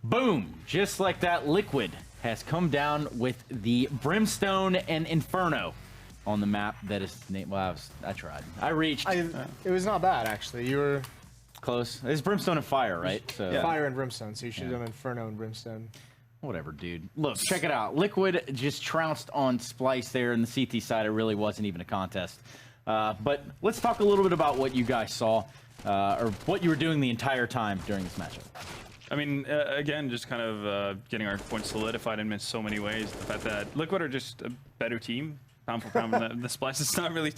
Boom! Just like that, Liquid has come down with the Brimstone and Inferno on the map that is named. Well, I tried. I reached. It was not bad, actually. You were close. It's Brimstone and Fire, right? So Fire and Brimstone, so you should have done Inferno and Brimstone. Whatever, dude. Look, check it out. Liquid just trounced on Splyce there in the CT side. It really wasn't even a contest. But let's talk a little bit about what you guys saw, or what you were doing the entire time during this matchup. I mean, again, just kind of getting our points solidified in so many ways. The fact that Liquid are just a better team, pound for pound. The Splyce is not really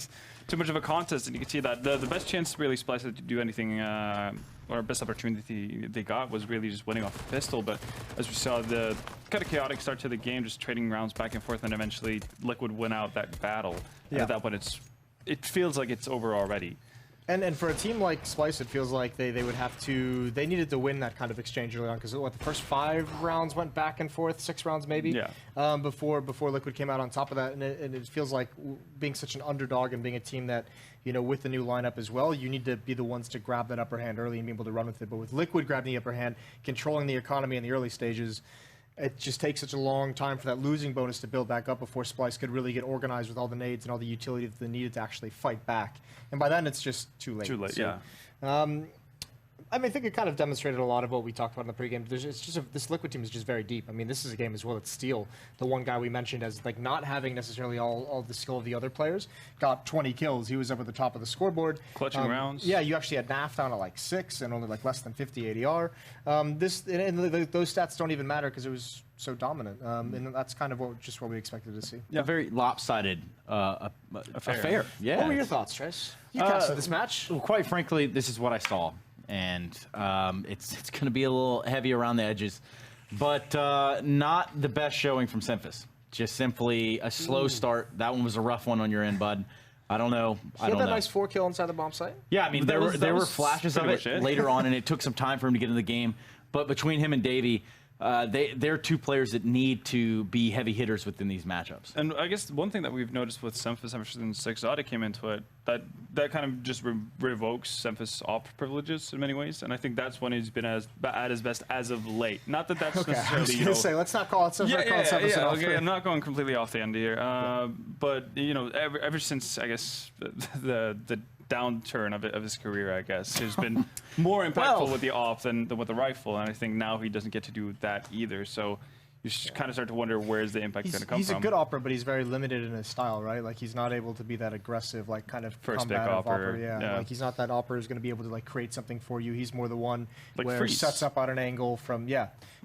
too much of a contest, and you can see that the best chance really Splyce to do anything, or best opportunity they got was really just winning off the pistol. But as we saw, the kind of chaotic start to the game, just trading rounds back and forth, and eventually Liquid win out that battle. And at that point, it feels like it's over already. And for a team like Splyce, it feels like they needed to win that kind of exchange early on, because the first 5 rounds went back and forth, 6 rounds maybe, before Liquid came out on top of that, and it feels like being such an underdog and being a team that, with the new lineup as well, you need to be the ones to grab that upper hand early and be able to run with it. But with Liquid grabbing the upper hand, controlling the economy in the early stages, it just takes such a long time for that losing bonus to build back up before Splyce could really get organized with all the nades and all the utility that they needed to actually fight back. And by then, it's just too late. Too late, so, I mean, I think it kind of demonstrated a lot of what we talked about in the pregame. This Liquid team is just very deep. I mean, this is a game as well. It's Steel, the one guy we mentioned as like not having necessarily all the skill of the other players, got 20 kills. He was up at the top of the scoreboard. Clutching rounds. Yeah, you actually had NAF down to like 6 and only like less than 50 ADR. Those stats don't even matter because it was so dominant. And that's kind of what we expected to see. Yeah, very lopsided affair. Yeah. What were your thoughts, Trace? You casted this match. Well, quite frankly, this is what I saw. And it's going to be a little heavy around the edges, but not the best showing from Semphis. Just simply a slow start. That one was a rough one on your end, bud. I don't know. He had that nice 4 kill inside the bomb site. Yeah, I mean, there were flashes of it later on, and it took some time for him to get in the game. But between him and Davey, they're 2 players that need to be heavy hitters within these matchups. And I guess one thing that we've noticed with Semphis ever since Exotic came into it, that kind of just revokes Semphis op privileges in many ways, and I think that's when he's been at his best as of late. Not that that's necessarily. I was going to say, let's not call it Semphis. Okay, I'm not going completely off the end here, but ever since I guess the downturn of his career, I guess, has been more impactful with the op than with the rifle, and I think now he doesn't get to do that either. So you kind of start to wonder where's the impact going to come from. He's a good opera, but he's very limited in his style, right? Like he's not able to be that aggressive, like kind of first pick opera. Yeah, like he's not that opera who's going to be able to like create something for you. He's more the one where he sets up at an angle from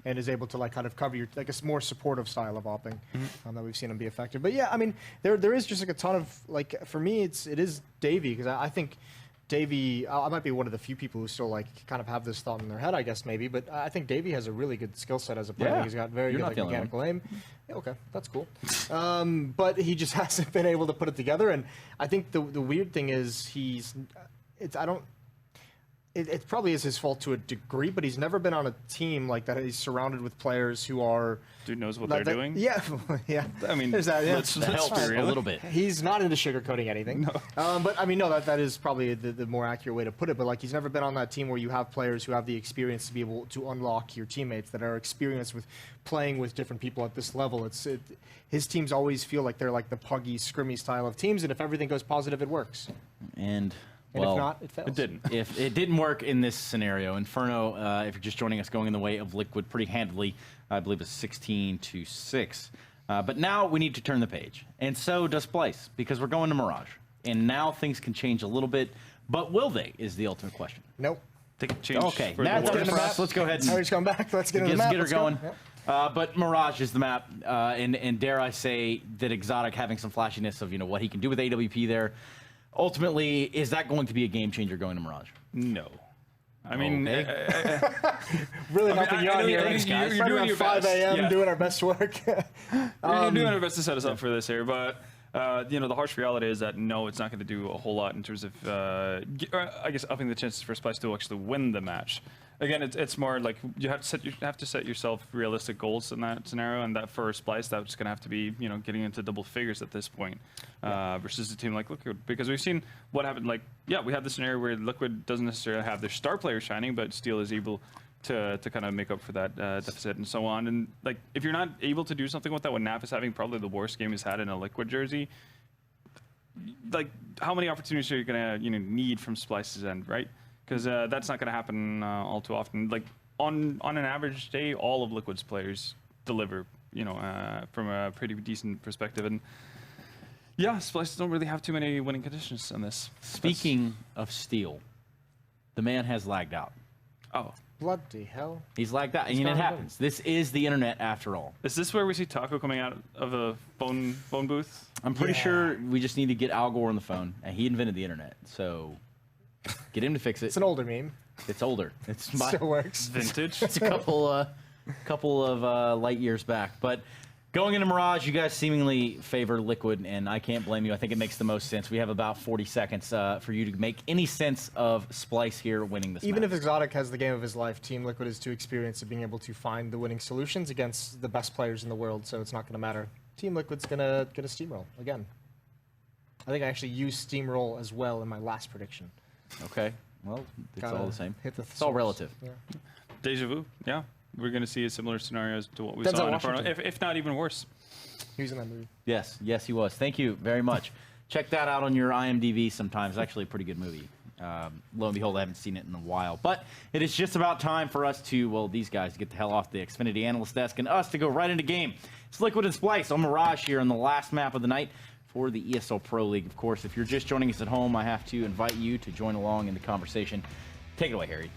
and is able to like kind of cover your like a more supportive style of opping that we've seen him be effective. But yeah, I mean there is just like a ton of like for me it is Davey, because I think Davey, I might be one of the few people who still like kind of have this thought in their head, I guess maybe, but I think Davey has a really good skill set as a player. Yeah. He's got very good like, mechanical aim. Yeah, okay, that's cool. But he just hasn't been able to put it together, and I think the weird thing is it probably is his fault to a degree, but he's never been on a team like that. He's surrounded with players who are... Dude knows what they're doing? Yeah, yeah. I mean, there's that. Let's help a little bit. He's not into sugarcoating anything. No. But I mean, no, that is probably the more accurate way to put it. But like, he's never been on that team where you have players who have the experience to be able to unlock your teammates, that are experienced with playing with different people at this level. His teams always feel like they're like the puggy, scrimmy style of teams, and if everything goes positive, it works. And if not, it fails. It didn't. If it didn't work in this scenario, Inferno, if you're just joining us, going in the way of Liquid pretty handily. I believe it's 16-6. But now we need to turn the page. And so does Splyce, because we're going to Mirage. And now things can change a little bit. But will they, is the ultimate question. Nope. They can change. Okay, now let's go ahead and Harry's come back. Let's get into the map. Get her going. But Mirage is the map. And dare I say that Exotic having some flashiness of what he can do with AWP there. Ultimately, is that going to be a game changer going to Mirage? No. I mean, really nothing you on here. You're doing 5 a.m. doing our best work. We're doing our best to set us up for this here, but the harsh reality is that no, it's not going to do a whole lot in terms of, I guess, upping the chances for Splyce to actually win the match. Again, it's more like you have to set yourself realistic goals in that scenario, and that for Splyce, that's going to have to be getting into double figures at this point, versus a team like Liquid, because we've seen what happened. Like, we have the scenario where Liquid doesn't necessarily have their star player shining, but Steel is able to kind of make up for that deficit and so on. And like, if you're not able to do something with that, when Naf is having probably the worst game he's had in a Liquid jersey, like, how many opportunities are you gonna need from Splyce's end, right? Because that's not gonna happen all too often. Like on an average day, all of Liquid's players deliver, from a pretty decent perspective. And yeah, Splyce don't really have too many winning conditions on this. Speaking of Steel, the man has lagged out. Oh. Bloody hell. He's lagged out. And it happens. This is the internet after all. Is this where we see Taco coming out of a phone booth? I'm pretty sure we just need to get Al Gore on the phone, and he invented the internet. So get him to fix it. It's an older meme. It's older. It's Still works. Vintage. It's a couple of light years back. But going into Mirage, you guys seemingly favor Liquid, and I can't blame you. I think it makes the most sense. We have about 40 seconds for you to make any sense of Splyce here winning this Even match. if Exotic has the game of his life, Team Liquid is too experienced at being able to find the winning solutions against the best players in the world, so it's not going to matter. Team Liquid's going to get a steamroll again. I think I actually used steamroll as well in my last prediction. Okay. Well, it's all the same. It's all relative. Yeah. Deja vu. Yeah. We're going to see similar scenarios to what we Denzel saw in Washington. Inferno, if not even worse. He was in that movie. Yes, he was. Thank you very much. Check that out on your IMDb sometime. It's actually a pretty good movie. Lo and behold, I haven't seen it in a while. But it is just about time for us to, well, these guys to get the hell off the Xfinity analyst desk and us to go right into game. It's Liquid and Splyce on Mirage here on the last map of the night for the ESL Pro League. Of course, if you're just joining us at home, I have to invite you to join along in the conversation. Take it away, Harry.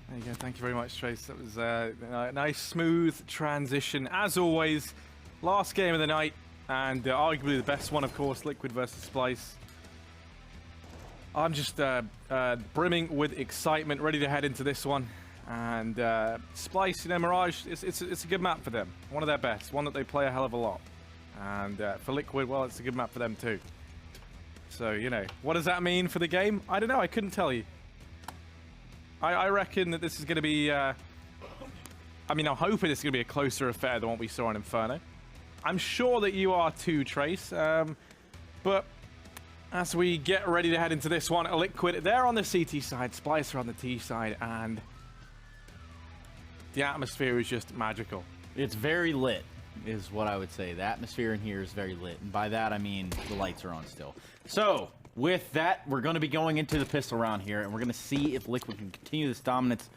There you go. Thank you very much, Trace. That was a nice, smooth transition. As always, last game of the night, and arguably the best one, of course, Liquid versus Splyce. I'm just brimming with excitement, ready to head into this one. And Splyce, Mirage, it's a good map for them. One of their best, one that they play a hell of a lot. And for Liquid, well, it's a good map for them too. So, what does that mean for the game? I don't know. I couldn't tell you. I reckon that this is going to be... I'm hoping it's going to be a closer affair than what we saw in Inferno. I'm sure that you are too, Trace. But as we get ready to head into this one, Liquid, they're on the CT side, Splyce are on the T side, and the atmosphere is just magical. It's very lit, is what I would say. The atmosphere in here is very lit. And by that, I mean the lights are on still. So, with that, we're going to be going into the pistol round here, and we're going to see if Liquid can continue this dominance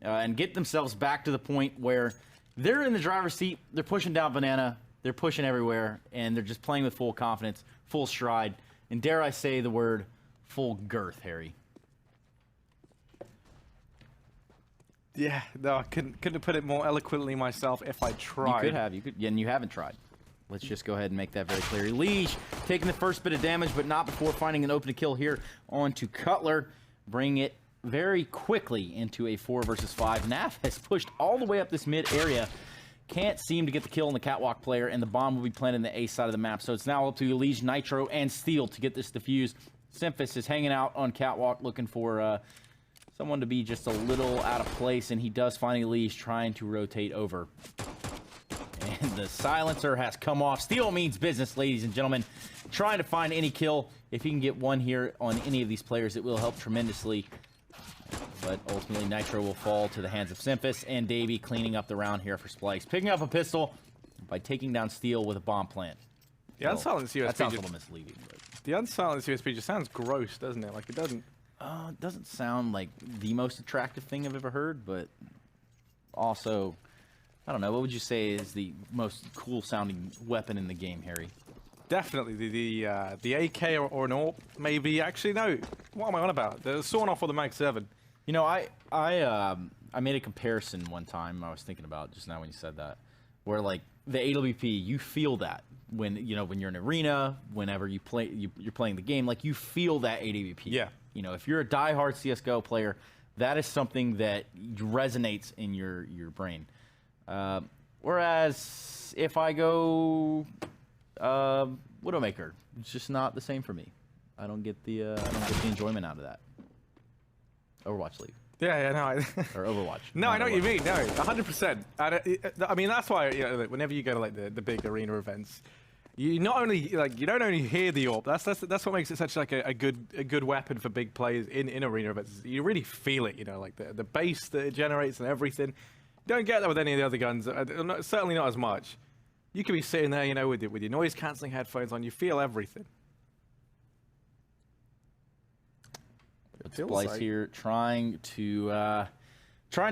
and get themselves back to the point where they're in the driver's seat, they're pushing down Banana, they're pushing everywhere, and they're just playing with full confidence, full stride, and dare I say the word, full girth, Harry. Yeah, no, I couldn't have put it more eloquently myself if I tried. You could have, and you haven't tried. Let's just go ahead and make that very clear. Liege taking the first bit of damage, but not before finding an open kill here onto Cutler, bringing it very quickly into a 4 versus 5. Naf has pushed all the way up this mid area. Can't seem to get the kill on the Catwalk player, and the bomb will be planted in the A side of the map. So it's now up to Liege, Nitro, and Steel to get this defused. Symphys is hanging out on Catwalk looking for someone to be just a little out of place, and he does find Liege trying to rotate over. And the silencer has come off. Steel means business, ladies and gentlemen. Trying to find any kill. If he can get one here on any of these players, it will help tremendously. But ultimately, Nitro will fall to the hands of Symphys, and Davey cleaning up the round here for Splyce. Picking up a pistol by taking down Steel with a bomb plant. The unsilenced USP that sounds a little misleading. But the unsilenced USP just sounds gross, doesn't it? Like, it doesn't... it doesn't sound like the most attractive thing I've ever heard, but also... I don't know. What would you say is the most cool-sounding weapon in the game, Harry? Definitely the AK or an AWP, maybe. Actually, no. What am I on about? The sawn off or the Mag 7. You know, I made a comparison one time. I was thinking about just now when you said that, where like the AWP, you feel that when when you're in arena, whenever you play, you're playing the game, like you feel that AWP. Yeah. You know, if you're a diehard CS:GO player, that is something that resonates in your brain. Whereas if I go Widowmaker, it's just not the same for me. I don't get the enjoyment out of that. Overwatch League. Yeah, no. Or Overwatch. No, I know what you mean. No, 100%. I mean, that's why whenever you go to like the big arena events, you not only you don't only hear the AWP. That's what makes it such like a good weapon for big players in arena events. You really feel it, you know, like the bass that it generates and everything. You don't get that with any of the other guns. Certainly not as much. You could be sitting there, you know, with your noise cancelling headphones on. You feel everything. Splyce like here trying to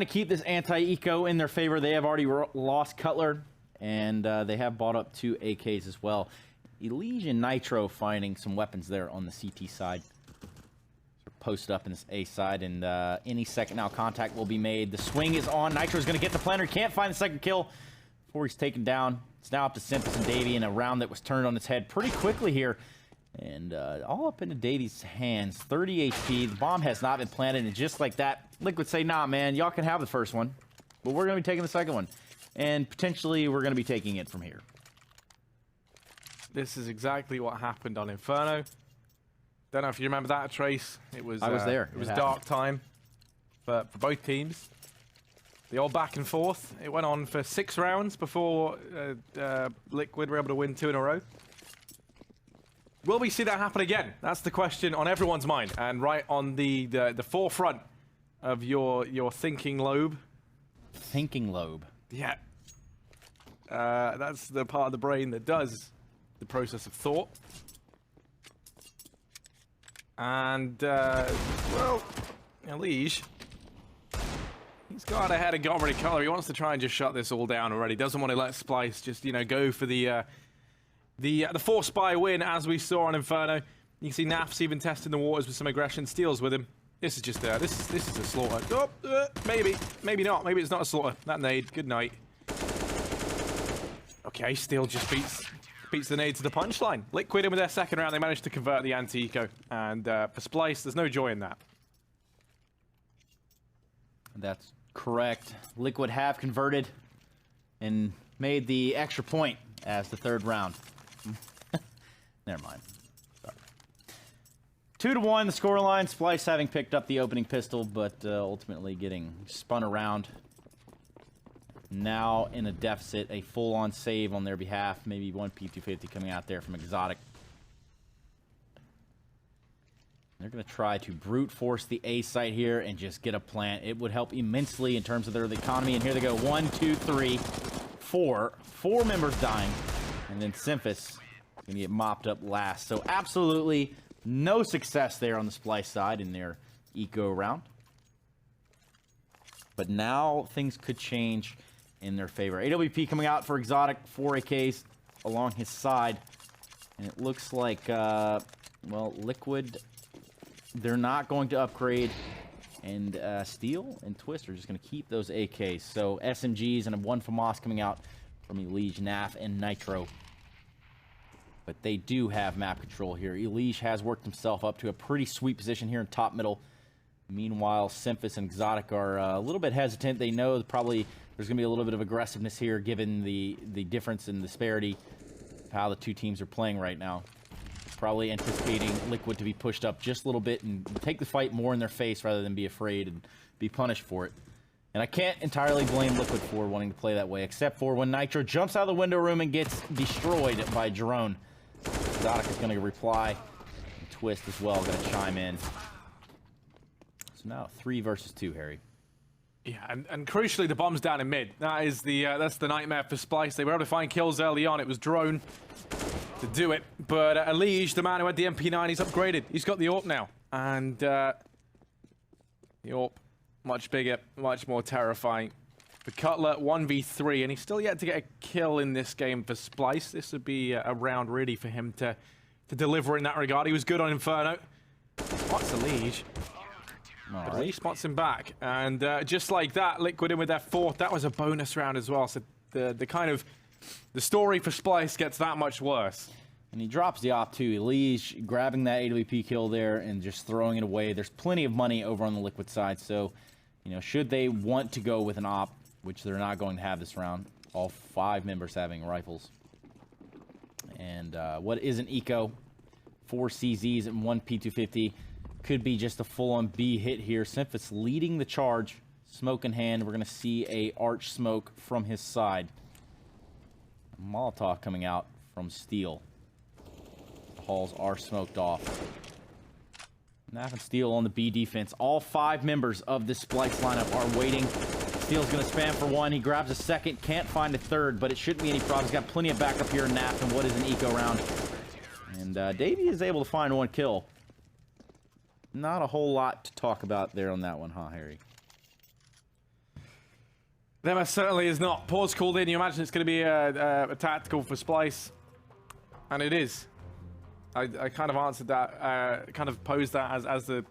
keep this anti-eco in their favor. They have already lost Cutler, and they have bought up 2 AKs as well. Elige and Nitro finding some weapons there on the CT side. Posted up in this A side, and any second now contact will be made. The swing is on. Nitro's going to get the planter. Can't find the second kill before he's taken down. It's now up to Simpson and Davey in a round that was turned on its head pretty quickly here. And all up into Davy's hands. 30 HP. The bomb has not been planted. And just like that, Liquid say, nah, man, y'all can have the first one. But we're going to be taking the second one. And potentially, we're going to be taking it from here. This is exactly what happened on Inferno. Don't know if you remember that, Trace. It was, I was there. It was dark time for both teams. They all back and forth. It went on for 6 rounds before Liquid were able to win 2 in a row. Will we see that happen again? That's the question on everyone's mind, and right on the forefront of your thinking lobe. Thinking lobe. Yeah. That's the part of the brain that does the process of thought. And well, Elige, he's got ahead of Gomery Color. He wants to try and just shut this all down already. Doesn't want to let Splyce just, you know, go for the force buy win, as we saw on Inferno. You can see Naf's even testing the waters with some aggression. Steals with him. This is just this is a slaughter. Oh, maybe not. Maybe it's not a slaughter. That nade. Good night. Okay, Steel just beats the nade to the punchline. Liquid in with their second round. They managed to convert the anti-eco, and for Splyce, there's no joy in that. That's correct. Liquid have converted and made the extra point as the 3rd round. Never mind. Sorry. 2-1 the scoreline. Splyce having picked up the opening pistol, but ultimately getting spun around. Now in a deficit, a full-on save on their behalf. Maybe 1 P250 coming out there from Exotic. They're going to try to brute force the A site here and just get a plant. It would help immensely in terms of their economy. And here they go. 1, 2, 3, 4. 4 members dying. And then Simphus going to get mopped up last. So absolutely no success there on the Splyce side in their eco round. But now things could change in their favor. AWP coming out for Exotic, 4 AKs along his side. And it looks like, well, Liquid, they're not going to upgrade. And Steel and Twist are just going to keep those AKs. So SMGs and a 1 FAMAS coming out from Elige, Naf, and Nitro. But they do have map control here. Elige has worked himself up to a pretty sweet position here in top middle. Meanwhile, Simphus and Exotic are a little bit hesitant. They know probably there's going to be a little bit of aggressiveness here given the difference in disparity of how the 2 teams are playing right now. Probably anticipating Liquid to be pushed up just a little bit and take the fight more in their face rather than be afraid and be punished for it. And I can't entirely blame Liquid for wanting to play that way, except for when Nitro jumps out of the window room and gets destroyed by Jerome. Exotic is going to reply. And Twist as well going to chime in. So now 3 versus 2, Harry. Yeah, and crucially, the bomb's down in mid. That is that's the nightmare for Splyce. They were able to find kills early on. It was Drone to do it. But Elige, the man who had the MP9, he's upgraded. He's got the AWP now. And the AWP, much bigger, much more terrifying. The Cutler, 1v3, and he's still yet to get a kill in this game for Splyce. This would be a round, really, for him to deliver in that regard. He was good on Inferno. Spots Elige. But Elige spots him back. And just like that, Liquid in with their 4th. That was a bonus round as well. So the story for Splyce gets that much worse. And he drops the op too. Elige grabbing that AWP kill there and just throwing it away. There's plenty of money over on the Liquid side. So, you know, should they want to go with an op, which they're not going to have this round, all 5 members having rifles. And what is an eco? 4 CZs and 1 P250. Could be just a full-on B hit here. Simphus leading the charge. Smoke in hand. We're going to see a arch smoke from his side. Molotov coming out from Steel. The halls are smoked off. Naf and Steel on the B defense. All 5 members of this Splyce lineup are waiting. Steel's going to spam for 1. He grabs a second. Can't find a third, but it shouldn't be any problem. He's got plenty of backup here in Naf and what is an eco round. And Davey is able to find 1 kill. Not a whole lot to talk about there on that one, huh, Harry? There certainly is not. Pause called in. You imagine it's going to be a tactical for Splyce. And it is. I kind of answered that, kind of posed that as the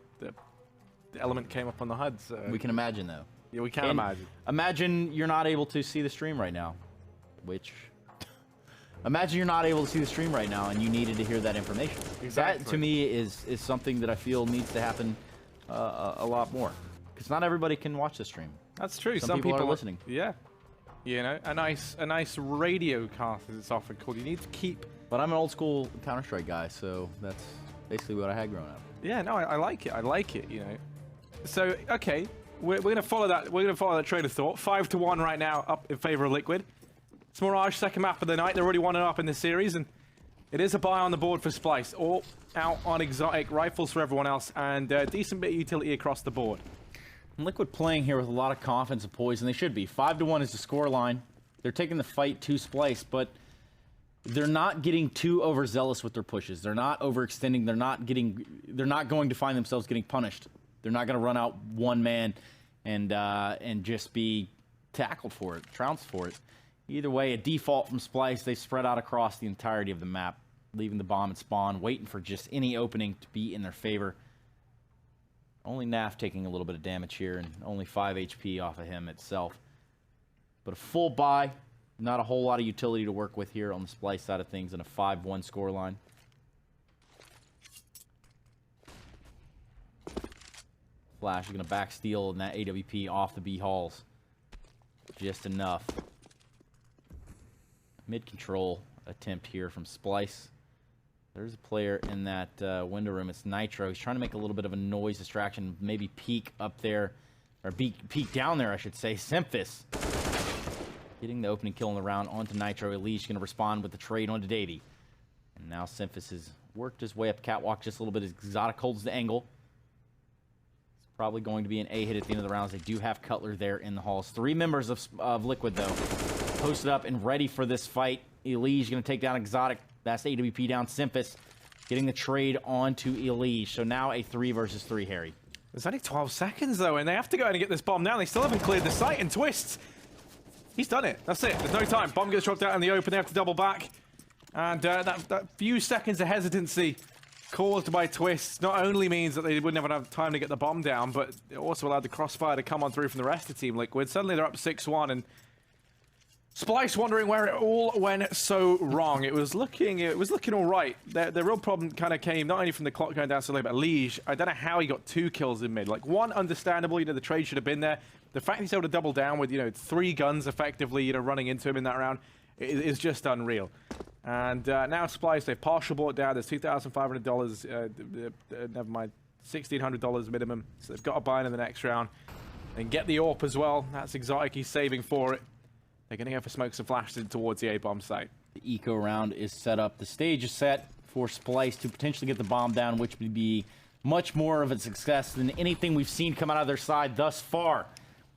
element came up on the HUD. So. We can imagine, though. Yeah, we can imagine. Imagine you're not able to see the stream right now. Imagine you're not able to see the stream right now and you needed to hear that information. Exactly. That, to me, is something that I feel needs to happen a lot more. Because not everybody can watch the stream. That's true. Some people are listening. Yeah. You know, a nice radio cast, as it's often called. You need to keep... But I'm an old school Counter-Strike guy, so that's basically what I had growing up. Yeah, no, I like it. I like it, you know. So, okay. We're going to follow that. We're going to follow that train of thought. 5-1 right now, up in favor of Liquid. It's Mirage, second map of the night. They're already 1-up in this series, and it is a buy on the board for Splyce. All out on exotic rifles for everyone else, and decent bit of utility across the board. Liquid playing here with a lot of confidence and poise, and they should be. 5-1 is the score line. They're taking the fight to Splyce, but they're not getting too overzealous with their pushes. They're not overextending. They're not going to find themselves getting punished. They're not going to run out one man and just be tackled for it, trounced for it. Either way, a default from Splyce. They spread out across the entirety of the map, leaving the bomb and spawn, waiting for just any opening to be in their favor. Only Naf taking a little bit of damage here, and only 5 HP off of him itself. But a full buy, not a whole lot of utility to work with here on the Splyce side of things, and a 5-1 scoreline. Flash is going to back steal in that AWP off the B halls. Just enough. Mid-control attempt here from Splyce. There's a player in that window room. It's Nitro. He's trying to make a little bit of a noise distraction, maybe peek up there, or peek down there, I should say. Semphis getting the opening kill in the round onto Nitro. Elish going to respond with the trade onto Davey. And now Semphis has worked his way up catwalk just a little bit as Exotic holds the angle. It's probably going to be an A hit at the end of the rounds. They do have Cutler there in the halls. 3 members of Liquid, though, posted up and ready for this fight. Elish going to take down Exotic. That's the AWP down. Semphis getting the trade onto Elish. So now a 3 versus 3, Harry. There's only 12 seconds, though, and they have to go in and get this bomb down. They still haven't cleared the site, and Twists, he's done it. That's it. There's no time. Bomb gets dropped out in the open. They have to double back. And that few seconds of hesitancy caused by Twists not only means that they wouldn't have enough time to get the bomb down, but it also allowed the crossfire to come on through from the rest of Team Liquid. Suddenly they're up 6-1, and Splyce wondering where it all went so wrong. It was looking all right. The real problem kind of came not only from the clock going down so late, but Liege. I don't know how he got 2 kills in mid. Like, one, understandable, you know, the trade should have been there. The fact he's able to double down with, you know, 3 guns effectively, you know, running into him in that round is just unreal. And now Splyce, they've partial bought down. There's $2,500, never mind, $1,600 minimum. So they've got to buy in the next round and get the AWP as well. That's Exotic. He's saving for it. They're going to go for smokes and flashes towards the A-bomb site. The eco round is set up. The stage is set for Splyce to potentially get the bomb down, which would be much more of a success than anything we've seen come out of their side thus far.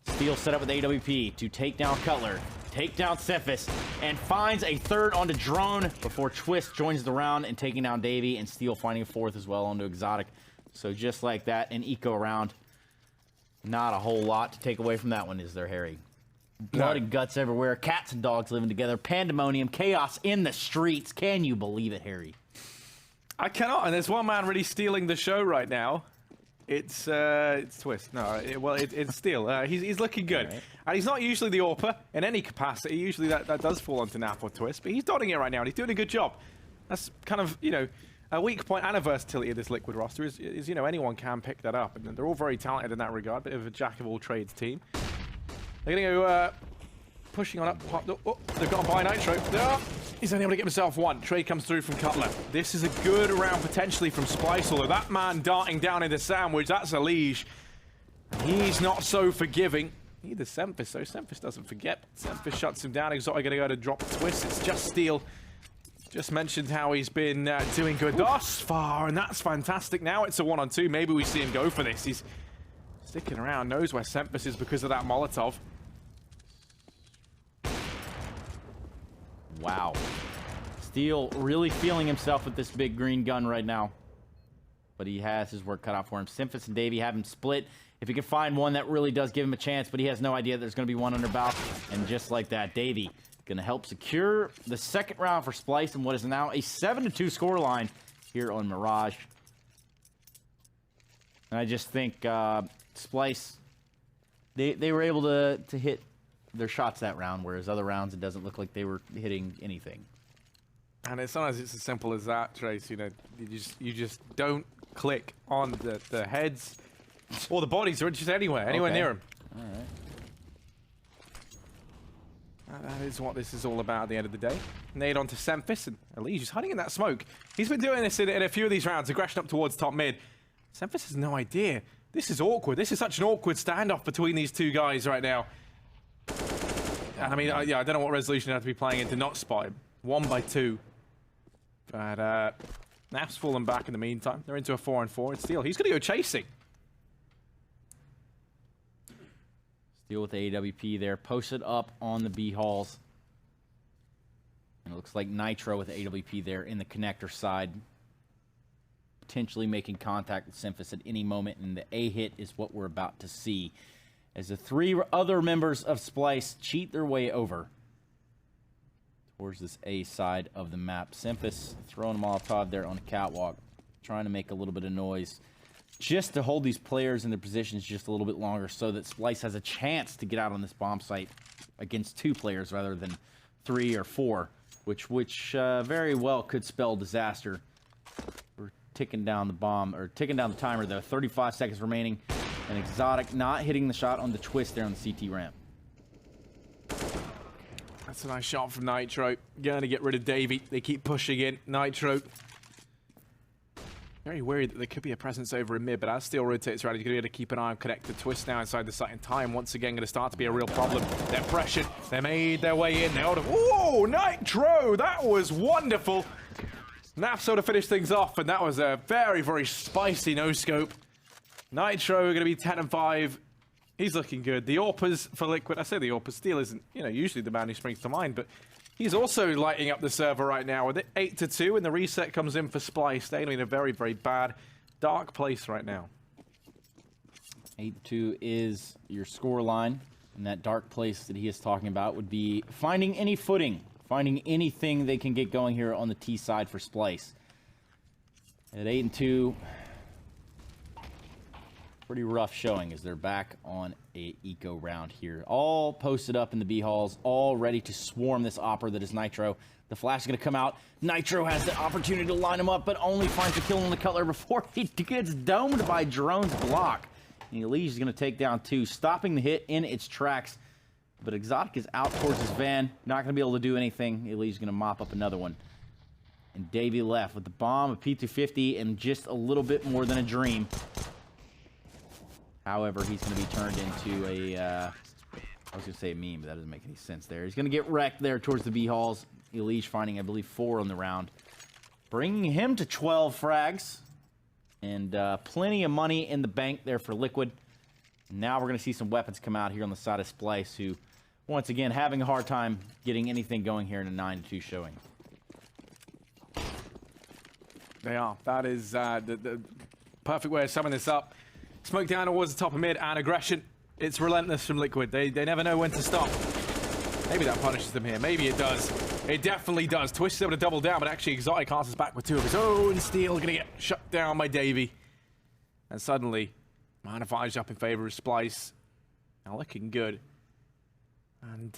Steel set up with AWP to take down Cutler, take down Semphis, and finds a third onto Drone before Twist joins the round and taking down Davey, and Steel finding a 4th as well onto Exotic. So just like that, an eco round. Not a whole lot to take away from that one, is there, Harry? Blood and guts everywhere, cats and dogs living together, pandemonium, chaos in the streets. Can you believe it, Harry? I cannot, and there's one man really stealing the show right now. It's Twist. No, it's Steel. He's looking good. Right. And he's not usually the AWPer in any capacity. Usually that does fall onto Nap or Twist, but he's dotting it right now, and he's doing a good job. That's kind of, you know, a weak point and a versatility of this Liquid roster is, you know, anyone can pick that up, and they're all very talented in that regard. Bit of a jack-of-all-trades team. They're going to go pushing on up. Oh, they've got to buy Nitro. Oh, he's only able to get himself 1. Trade comes through from Cutler. This is a good round potentially from Splyce, although that man darting down into Sandwich, that's a Liege. He's not so forgiving. Neither Semphis, so Semphis doesn't forget. Semphis shuts him down. Exotic going to go to drop Twist. It's just Steel. Just mentioned how he's been doing good thus far, and that's fantastic. Now it's a 1-on-2. Maybe we see him go for this. He's sticking around, knows where Sempus is because of that Molotov. Wow. Steel really feeling himself with this big green gun right now. But he has his work cut out for him. Symphus and Davey have him split. If he can find one, that really does give him a chance, but he has no idea there's going to be one under bow. And just like that, Davey going to help secure the second round for Splyce in what is now a 7-2 scoreline here on Mirage. And I just think Splyce, they were able to hit their shots that round, whereas other rounds it doesn't look like they were hitting anything. And sometimes it's as simple as that, Trace. You know, you just don't click on the heads or the bodies or just anywhere near them. All right. That is what this is all about at the end of the day. Nade onto Sempus, and Elige is hiding in that smoke. He's been doing this in a few of these rounds, aggression up towards top mid. Sempus has no idea. This is awkward. This is such an awkward standoff between these two guys right now. And I mean, yeah, I don't know what resolution you have to be playing in to not spot him. 1 by 2. But Naf's fallen back in the meantime. They're into a 4-on-4. It's Steel. He's going to go chasing. Steel with the AWP there, posted up on the B halls. And it looks like Nitro with the AWP there in the connector side. Potentially making contact with Symphus at any moment, and the A hit is what we're about to see. As the 3 other members of Splyce cheat their way over towards this A side of the map. Symphus throwing a Molotov there on the catwalk, trying to make a little bit of noise, just to hold these players in their positions just a little bit longer so that Splyce has a chance to get out on this bomb site against 2 players rather than 3 or 4, which very well could spell disaster. We're ticking down the bomb, or ticking down the timer though. 35 seconds remaining, and Exotic not hitting the shot on the twist there on the CT ramp. That's a nice shot from Nitro. Going to get rid of Davey. They keep pushing in. Nitro. Very worried that there could be a presence over in mid, but as Steel rotates around, he's going to be able to keep an eye on connected twist now inside the site in time. Once again, going to start to be a real problem. They're pressured. They made their way in. They hold it. Whoa, Nitro! That was wonderful. Naf sort of finished things off, and that was a very, very spicy no-scope. Nitro are going to be 10-5. He's looking good. The AWPers for Liquid. I say the AWPers. Steel isn't, usually the man who springs to mind, but he's also lighting up the server right now with it 8-2, and the reset comes in for Splyce. They're in a very, very bad, dark place right now. 8-2 is your score line, and that dark place that he is talking about would be finding any footing, finding anything they can get going here on the T side for Splyce. At 8-2, pretty rough showing as they're back on a eco round here. All posted up in the B halls, all ready to swarm this opera that is Nitro. The flash is going to come out. Nitro has the opportunity to line him up, but only finds a kill on the Cutler before he gets domed by Drone's block. And Elige is going to take down 2, stopping the hit in its tracks. But Exotic is out towards his van. Not going to be able to do anything. Elige is going to mop up another one. And Davey left with the bomb, a P250, and just a little bit more than a dream. However, he's going to be turned into a, I was going to say a meme, but that doesn't make any sense there. He's going to get wrecked there towards the B halls. Elige finding, I believe, 4 on the round. Bringing him to 12 frags. And plenty of money in the bank there for Liquid. Now we're going to see some weapons come out here on the side of Splyce, who, once again, having a hard time getting anything going here in a 9-2 showing. They are. That is the perfect way of summing this up. Smoke down towards the top of mid, and aggression. It's relentless from Liquid. They never know when to stop. Maybe that punishes them here. Maybe it does. It definitely does. Twist is able to double down, but actually Exotic answers back with 2 of his own. Steel going to get shut down by Davey. And suddenly, man advantage up in favor of Splyce. Now looking good. And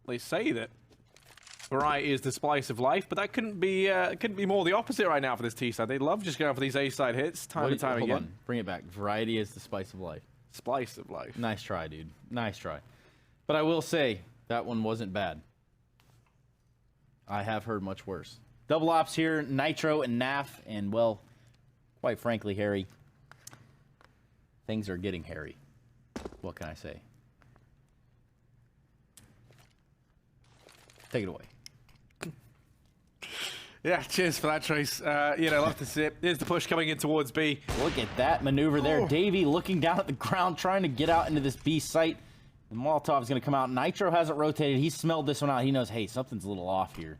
they say that variety is the Splyce of life, but that couldn't be more the opposite right now for this T side. They love just going for these A side hits time and time again. Hold on. Bring it back. Variety is the spice of life. Splyce of life. Nice try, dude. Nice try. But I will say that one wasn't bad. I have heard much worse. Double ops here, Nitro and Naf, and well, quite frankly, Harry, things are getting hairy. What can I say? Take it away. Yeah, cheers for that, Trace. Love to see it. Here's the push coming in towards B. Look at that maneuver there. Davey looking down at the ground, trying to get out into this B site. The Molotov's going to come out. Nitro hasn't rotated. He smelled this one out. He knows, hey, something's a little off here.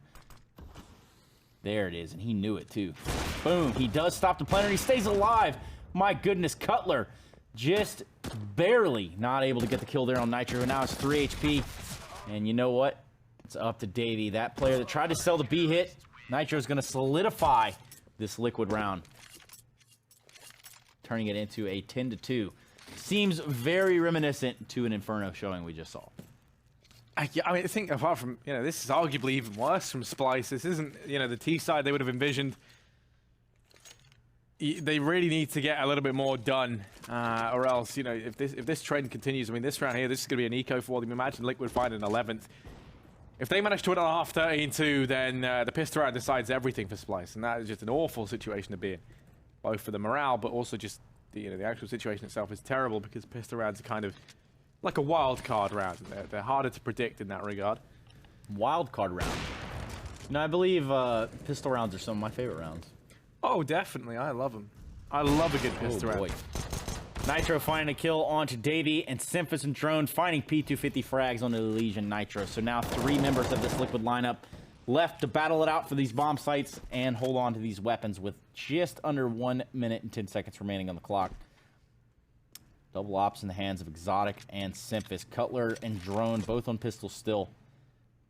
There it is, and he knew it too. Boom, he does stop the planter. He stays alive. My goodness, Cutler just barely not able to get the kill there on Nitro. Now it's 3 HP, and you know what? It's up to Davey, that player that tried to sell the B hit. Nitro's going to solidify this Liquid round, turning it into a 10-2. Seems very reminiscent to an Inferno showing we just saw. I think apart from, this is arguably even worse from Splyce. This isn't, the T side they would have envisioned. They really need to get a little bit more done, or else, if this trend continues, this round here, this is going to be an eco for them. Imagine Liquid finding 11th. If they manage to win on half 13-2, then the pistol round decides everything for Splyce, and that is just an awful situation to be in, both for the morale, but also just the actual situation itself is terrible because pistol rounds are kind of like a wild card round. They're harder to predict in that regard. Wild card round. I believe pistol rounds are some of my favorite rounds. Oh, definitely. I love them. I love a good pistol round. Boy. Nitro finding a kill onto Davey, and Simphus and Drone finding P250 frags onto the Legion Nitro. So now 3 members of this Liquid lineup left to battle it out for these bomb sites and hold on to these weapons with just under 1 minute and 10 seconds remaining on the clock. Double ops in the hands of Exotic and Simphus. Cutler and Drone both on pistols still.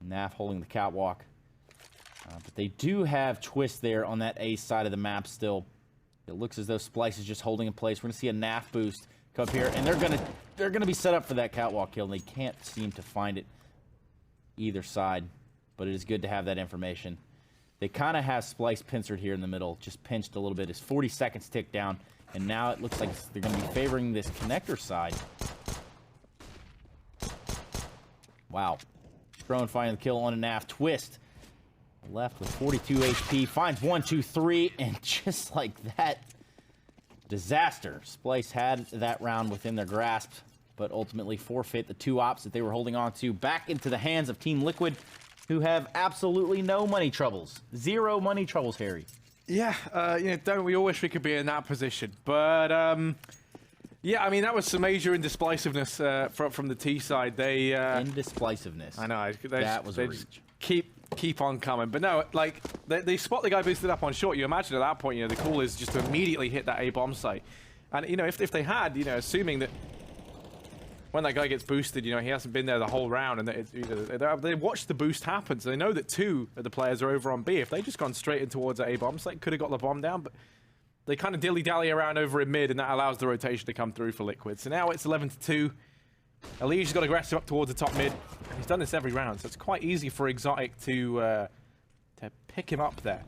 Naf holding the catwalk. But they do have Twist there on that A side of the map still. It looks as though Splyce is just holding in place. We're going to see a Naf boost come up here, and they're gonna be set up for that catwalk kill, and they can't seem to find it either side. But it is good to have that information. They kind of have Splyce pincered here in the middle, just pinched a little bit. His 40 seconds tick down, and now it looks like they're going to be favoring this connector side. Wow. Drone finding the kill on a Naf. Twist left with 42 HP, finds 1, 2, 3, and just like that, disaster. Splyce had that round within their grasp, but ultimately forfeit the 2 ops that they were holding on to back into the hands of Team Liquid, who have absolutely no money troubles. 0 money troubles, Harry. Yeah, don't we all wish we could be in that position? But, yeah, that was some major indecisiveness from the T side. They indecisiveness. I know. That was a reach. Keep on coming. But no, like, they spot the guy boosted up on short. You imagine at that point, the call is just to immediately hit that A bomb site. And, if they had, assuming that when that guy gets boosted, he hasn't been there the whole round, and they watched the boost happen, so they know that 2 of the players are over on B. If they just gone straight in towards that A bomb site, could have got the bomb down, but they kind of dilly-dally around over in mid, and that allows the rotation to come through for Liquid. So now it's 11-2. Elige's got aggressive up towards the top mid. He's done this every round, so it's quite easy for Exotic to pick him up there.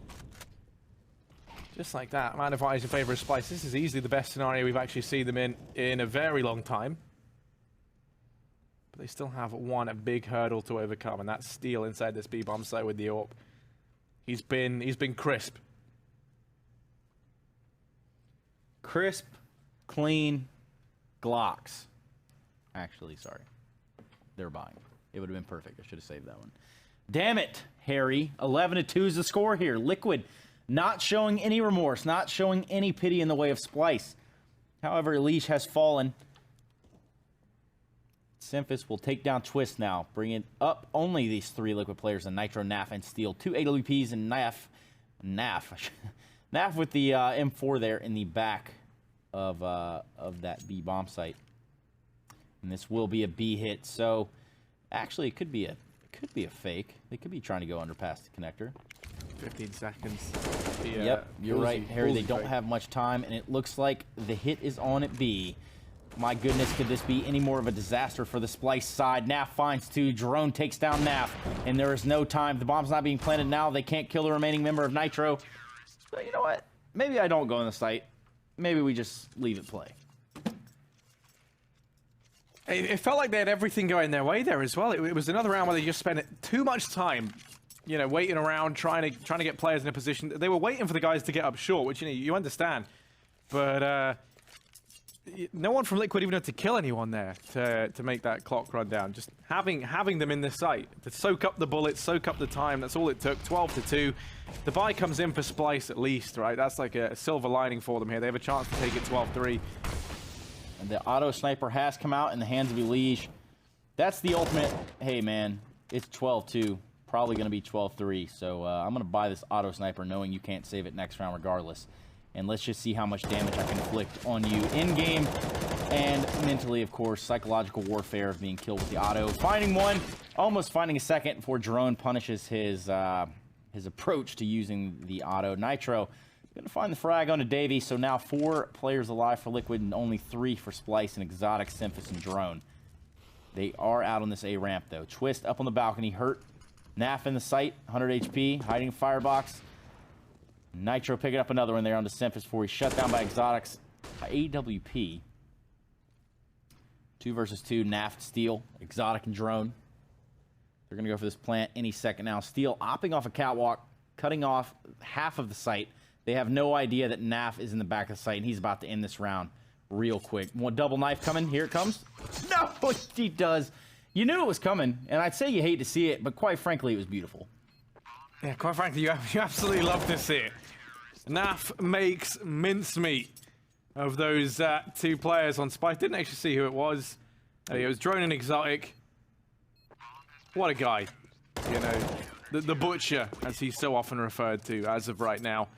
Just like that. Man advantage in favor of Splyce. This is easily the best scenario we've actually seen them in a very long time. But they still have one big hurdle to overcome, and that's Steel inside this B bomb site with the AWP. He's been crisp. Crisp, clean, Glocks. Actually, sorry. They're buying. It would have been perfect. I should have saved that one. Damn it, Harry. 11-2 is the score here. Liquid not showing any remorse, not showing any pity in the way of Splyce. However, Elige has fallen. Simphus will take down Twist now, bringing up only these 3 Liquid players, and Nitro, Naf, and Steel. 2 AWPs and Naf with the M4 there in the back of that B bomb site. And this will be a B hit, so actually it could be a fake. They could be trying to go under past the connector. 15 seconds. Yep, you're right, Harry. They don't have much time, and it looks like the hit is on at B. My goodness, could this be any more of a disaster for the Splyce side? Naf finds 2. Drone takes down Naf, and there is no time. The bomb's not being planted now. They can't kill the remaining member of Nitro. So you know what? Maybe I don't go on the site. Maybe we just leave it play. It felt like they had everything going their way there as well. It was another round where they just spent too much time, waiting around, trying to get players in a position. They were waiting for the guys to get up short, which you understand. But no one from Liquid even had to kill anyone there to make that clock run down. Just having them in this site to soak up the bullets, soak up the time. That's all it took. 12-2. The buy comes in for Splyce at least, right? That's like a silver lining for them here. They have a chance to take it 12-3. And the auto sniper has come out in the hands of Elige. That's the ultimate. Hey, man, it's 12-2. Probably going to be 12-3. So I'm going to buy this auto sniper knowing you can't save it next round regardless. And let's just see how much damage I can inflict on you in-game and mentally, of course. Psychological warfare of being killed with the auto. Finding one, almost finding a second before Drone punishes his approach to using the auto. Nitro going to find the frag onto Davey. So now 4 players alive for Liquid and only 3 for Splyce and Exotic, Simphis, and Drone. They are out on this A ramp, though. Twist up on the balcony, hurt. Naf in the site, 100 HP, hiding in firebox. Nitro picking up another one there on the Simphis before he's shut down by Exotics. AWP. 2 versus 2, Naf, Steel, Exotic, and Drone. They're going to go for this plant any second now. Steel opting off a catwalk, cutting off half of the site. They have no idea that Naf is in the back of the site, and he's about to end this round real quick. One double knife coming. Here it comes. No, he does. You knew it was coming, and I'd say you hate to see it, but quite frankly, it was beautiful. Yeah, quite frankly, you absolutely love to see it. Naf makes mincemeat of those 2 players on Splyce. Didn't actually see who it was. It was Drone and Exotic. What a guy. You know, the butcher, as he's so often referred to as of right now.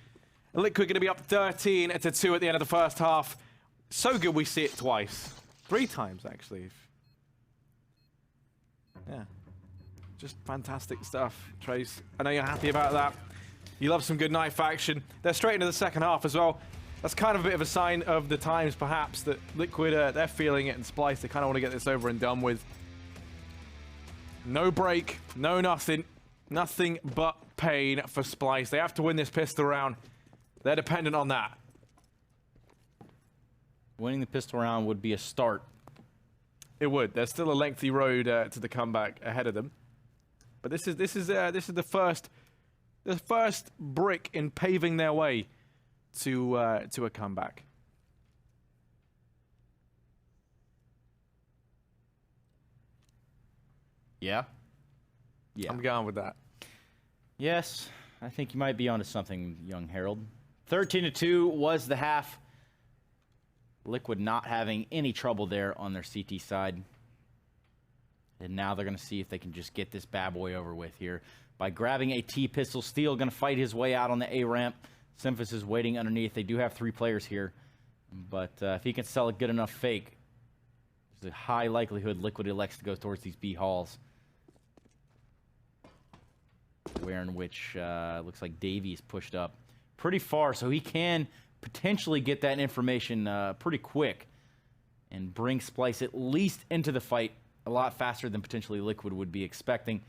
Liquid going to be up 13-2 at the end of the first half. So good we see it twice. 3 times, actually. Yeah. Just fantastic stuff, Trace. I know you're happy about that. You love some good knife action. They're straight into the second half as well. That's kind of a bit of a sign of the times, perhaps, that Liquid, they're feeling it, and Splyce, they kind of want to get this over and done with. No break, no nothing. Nothing but pain for Splyce. They have to win this pistol round. They're dependent on that. Winning the pistol round would be a start. It would. There's still a lengthy road to the comeback ahead of them. But this is the first brick in paving their way to a comeback. Yeah? Yeah. I'm going with that. Yes, I think you might be onto something, young Harold. 13-2 was the half. Liquid not having any trouble there on their CT side. And now they're going to see if they can just get this bad boy over with here. By grabbing a T-pistol, Steel going to fight his way out on the A-ramp. Simphis is waiting underneath. They do have 3 players here. But if he can sell a good enough fake, there's a high likelihood Liquid elects to go towards these B halls. Where in which looks like Davey is pushed up pretty far, so he can potentially get that information pretty quick and bring Splyce at least into the fight a lot faster than potentially Liquid would be expecting.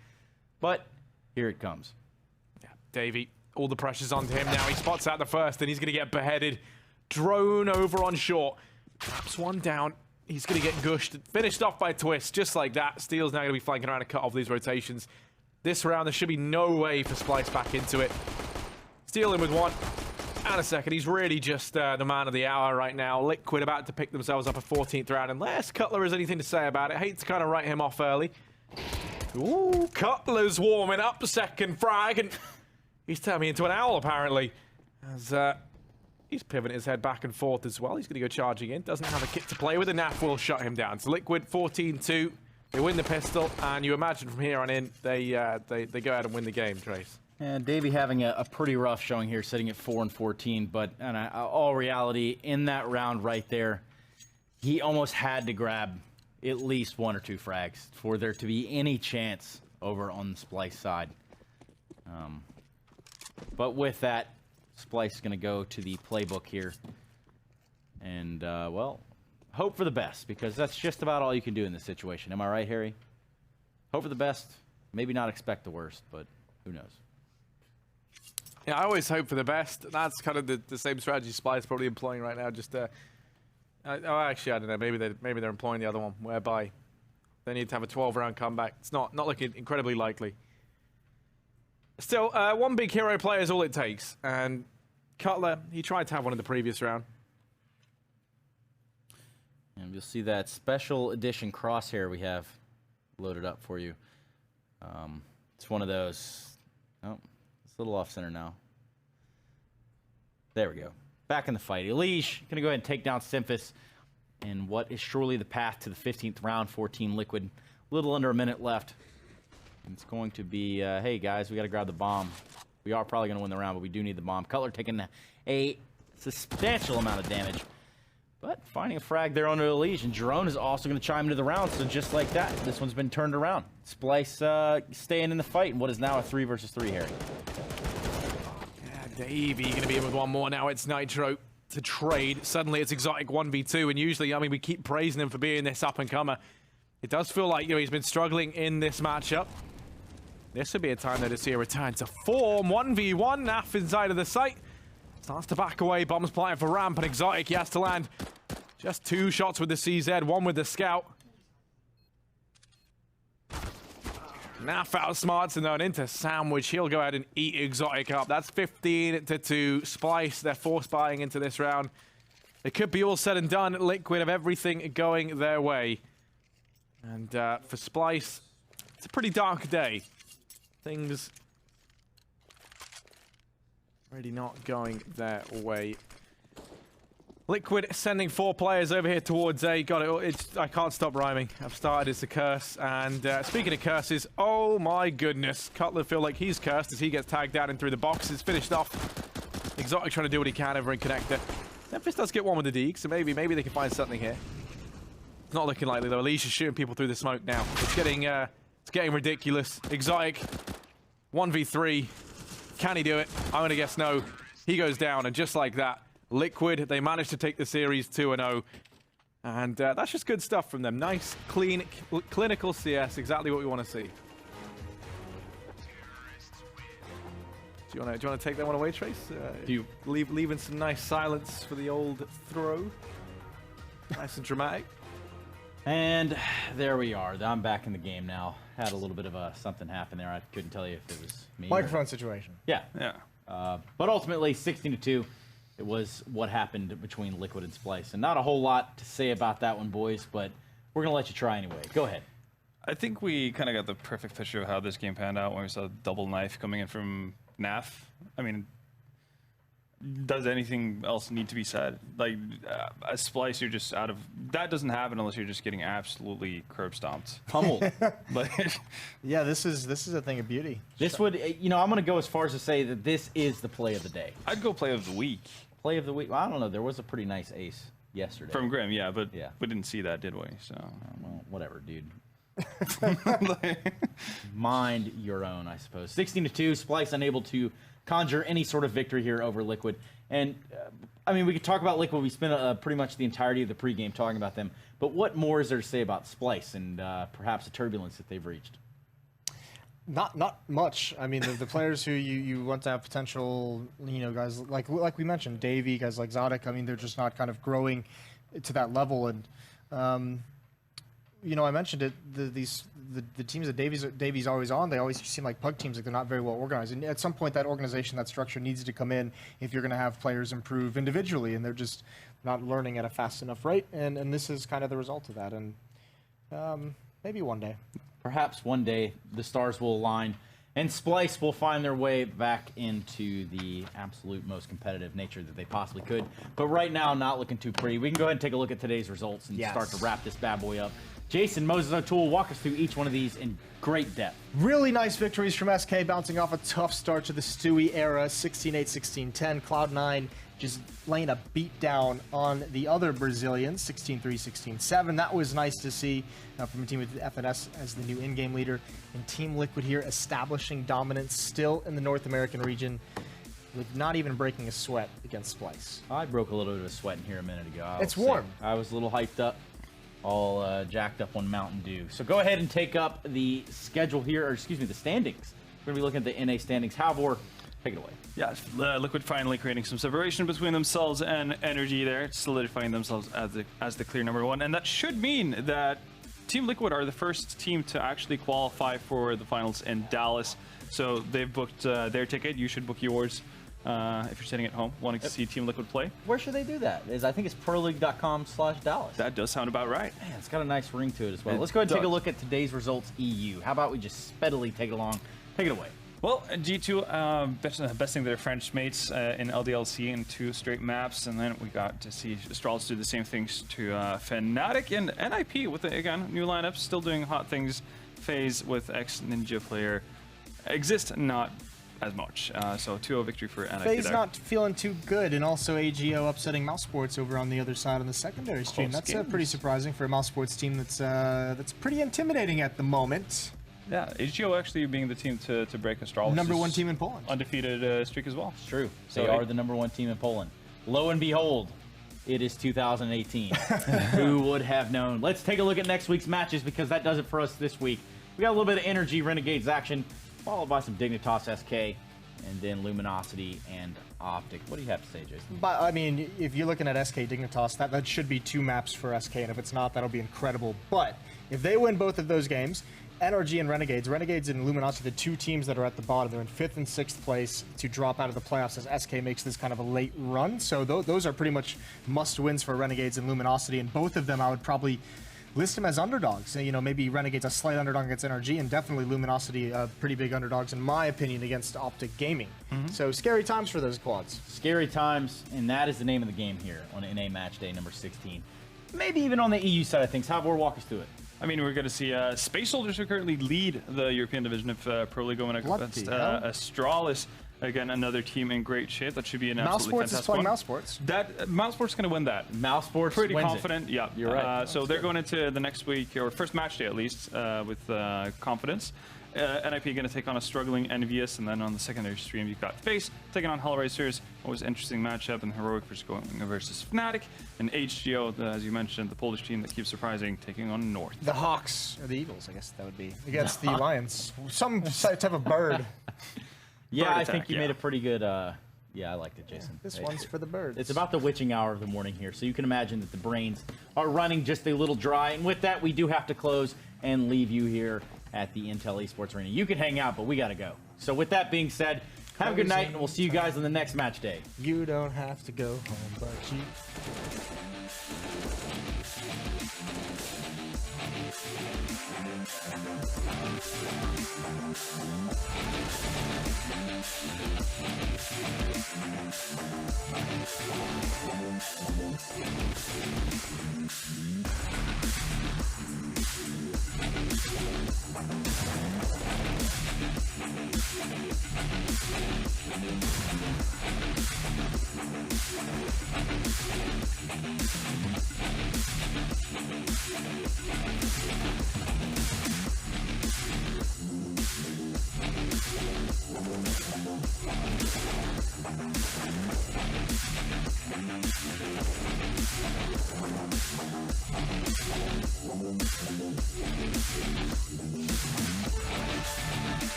But here it comes. Yeah, Davey, all the pressure's onto him now. He spots out the first, and he's going to get beheaded. Drone over on short. Traps one down. He's going to get gushed. Finished off by Twist, just like that. Steel's now going to be flanking around to cut off these rotations. This round, there should be no way for Splyce back into it. Steel in with 1. And a second. He's really just the man of the hour right now. Liquid about to pick themselves up a 14th round. Unless Cutler has anything to say about it. Hate to kind of write him off early. Ooh, Cutler's warming up. Second frag. And he's turned me into an owl, apparently. As he's pivoting his head back and forth as well. He's going to go charging in. Doesn't have a kit to play with. And Naf will shut him down. So Liquid 14-2. They win the pistol. And you imagine from here on in, they go out and win the game, Trace. And Davey having a pretty rough showing here, sitting at 4-14. But in all reality, in that round right there, he almost had to grab at least 1 or 2 frags for there to be any chance over on the Splyce side. But with that, Splyce is going to go to the playbook here. And, well, hope for the best, because that's just about all you can do in this situation. Am I right, Harry? Hope for the best. Maybe not expect the worst, but who knows? Yeah, I always hope for the best. That's kind of the same strategy Splyce is probably employing right now. Just, actually, I don't know. Maybe they're employing the other one, whereby they need to have a 12-round comeback. It's not looking incredibly likely. Still, 1 big hero player is all it takes. And Cutler, he tried to have one in the previous round. And you'll see that special edition crosshair we have loaded up for you. It's one of those. Oh, it's a little off center now. There we go. Back in the fight. Elige going to go ahead and take down Symphus in what is surely the path to the 15th round. 14 Liquid. A little under a minute left. And it's going to be, hey guys, we got to grab the bomb. We are probably going to win the round, but we do need the bomb. Cutler taking a substantial amount of damage. But finding a frag there onto Elige, and Jerome is also going to chime into the round. So just like that, this one's been turned around. Splyce staying in the fight in what is now a 3 versus 3 here. Yeah, Davey going to be in with one more now. It's Nitro to trade. Suddenly it's Exotic 1v2, and usually, I mean, we keep praising him for being this up-and-comer. It does feel like, he's been struggling in this matchup. This would be a time though to see a return to form. 1v1, Naf inside of the site. Starts to back away, bombs planted for ramp, and Exotic, he has to land. Just 2 shots with the CZ, 1 with the scout. Naf outsmarts and then into Sandwich. He'll go ahead and eat Exotic up. That's 15-2. Splyce, they're force buying into this round. It could be all said and done. Liquid of everything going their way. And for Splyce, it's a pretty dark day. Things really not going their way. Liquid sending 4 players over here towards A. Got it. I can't stop rhyming. I've started. It's a curse. And speaking of curses, oh my goodness. Cutler feel like he's cursed as he gets tagged out and through the box. It's finished off. Exotic trying to do what he can over in connector. Memphis does get one with the Deke, so maybe they can find something here. It's not looking likely though. Alicia's shooting people through the smoke now. It's getting ridiculous. Exotic 1v3. Can he do it? I'm going to guess no. He goes down, and just like that, Liquid, they managed to take the series 2-0. And that's just good stuff from them. Nice, clean, clinical CS. Exactly what we want to see. Do you want to take that one away, Trace? Leaving some nice silence for the old throw. Nice and dramatic. And there we are. I'm back in the game now. Had a little bit of something happen there. I couldn't tell you if it was me. Microphone situation. Yeah. Yeah. But ultimately, 16-2. It was what happened between Liquid and Splyce. And not a whole lot to say about that one, boys, but we're going to let you try anyway. Go ahead. I think we kind of got the perfect picture of how this game panned out when we saw double knife coming in from Naf. I mean, does anything else need to be said? Like, as Splyce, you're just out of... That doesn't happen unless you're just getting absolutely curb stomped. Pummeled. But yeah, this is a thing of beauty. This would, I'm going to go as far as to say that this is the play of the day. I'd go play of the week. Play of the week? Well, I don't know. There was a pretty nice ace yesterday. From Grim, yeah, but yeah. We didn't see that, did we? So well, whatever, dude. Mind your own, I suppose. 16-2. Splyce unable to conjure any sort of victory here over Liquid. And, I mean, we could talk about Liquid. We spent pretty much the entirety of the pregame talking about them. But what more is there to say about Splyce and perhaps the turbulence that they've reached? Not much. I mean, the players who you want to have potential, guys like we mentioned, Davey, guys like Exotic. I mean, they're just not kind of growing to that level. And I mentioned it. The teams that Davey's always on, they always seem like pug teams. Like they're not very well organized. And at some point, that organization, that structure needs to come in if you're going to have players improve individually, and they're just not learning at a fast enough rate. And this is kind of the result of that. And maybe one day. Perhaps one day the stars will align and Splyce will find their way back into the absolute most competitive nature that they possibly could. But right now, not looking too pretty. We can go ahead and take a look at today's results and start to wrap this bad boy up. Jason, Moses O'Toole, walk us through each one of these in great depth. Really nice victories from SK, bouncing off a tough start to the Stewie era, 16-8, 16-10. Cloud9 just laying a beat down on the other Brazilians, 16-3, 16-7. That was nice to see from a team with FNS as the new in-game leader. And Team Liquid here establishing dominance still in the North American region with not even breaking a sweat against Splyce. I broke a little bit of a sweat in here a minute ago. It's warm. I was a little hyped up, all jacked up on Mountain Dew. So go ahead and take up the schedule here, or excuse me, the standings. We're going to be looking at the NA standings. Halvor, take it away. Yeah, Liquid finally creating some separation between themselves and Energy there, solidifying themselves as the clear number one. And that should mean that Team Liquid are the first team to actually qualify for the finals in Dallas. So they've booked their ticket. You should book yours if you're sitting at home wanting to see Team Liquid play. Where should they do that? I think it's proleague.com/Dallas. That does sound about right. Man, it's got a nice ring to it as well. It Let's go ahead and take a does. look at today's results EU. How about we just speedily take it along? Take it away. Well, G2, besting their French mates in LDLC in 2 straight maps, and then we got to see Astralis do the same things to Fnatic and NIP with, again, new lineups, still doing hot things. FaZe with ex-Ninja player Exist, not as much. So 2-0 victory for NIP FaZe there. not feeling too good, and also AGO upsetting Mouse Sports over on the other side on the secondary stream. Close That's games. pretty surprising for a Mouse Sports team that's pretty intimidating at the moment. Yeah, HGO actually being the team to break Astralis' Number 1 team in Poland. undefeated streak as well. It's true. So They are the number 1 team in Poland. Lo and behold, it is 2018. Who would have known? Let's take a look at next week's matches because that does it for us this week. We got a little bit of Energy Renegades action, followed by some Dignitas SK, and then Luminosity and Optic. What do you have to say, Jason? But I mean, if you're looking at SK Dignitas, that should be 2 maps for SK, and if it's not, that'll be incredible. But if they win both of those games, NRG and Renegades and Luminosity, the 2 teams that are at the bottom, they're in 5th and 6th place to drop out of the playoffs as SK makes this kind of a late run. So those are pretty much must-wins for Renegades and Luminosity, and both of them I would probably list them as underdogs. You know, maybe Renegades a slight underdog against NRG, and definitely Luminosity pretty big underdogs, in my opinion, against Optic Gaming. So scary times for those quads. Scary times, and that is the name of the game here on NA Match Day number 16. Maybe even on the EU side of things. Havor, walk us through it. I mean, we're going to see Space Soldiers, who currently lead the European division of Pro League, going against Astralis. Again, another team in great shape. That should be an Mouse absolutely Sports is fantastic playing one. Mouse Sports. Mouse Sports is going to win that. Mouse Sports Pretty wins confident. it. Yeah, You're right. So they're going into the next week, or first match day at least, with confidence. NIP going to take on a struggling Envious, and then on the secondary stream, you've got FaZe taking on Hellraisers. Always an interesting matchup, and Heroic versus Fnatic, and HGO, as you mentioned, the Polish team that keeps surprising, taking on North. The Hawks, or the Eagles, I guess that would be, against the Lions. Some type of bird. Yeah, Bird I attack, think you yeah. made a pretty good. Yeah, I liked it, Jason. This one's for the birds. It's about the witching hour of the morning here, so you can imagine that the brains are running just a little dry. And with that, we do have to close and leave you here at the Intel Esports Arena. You can hang out, but we got to go. So with that being said, have a good night, and we'll see you guys on the next match day. You don't have to go home, but you...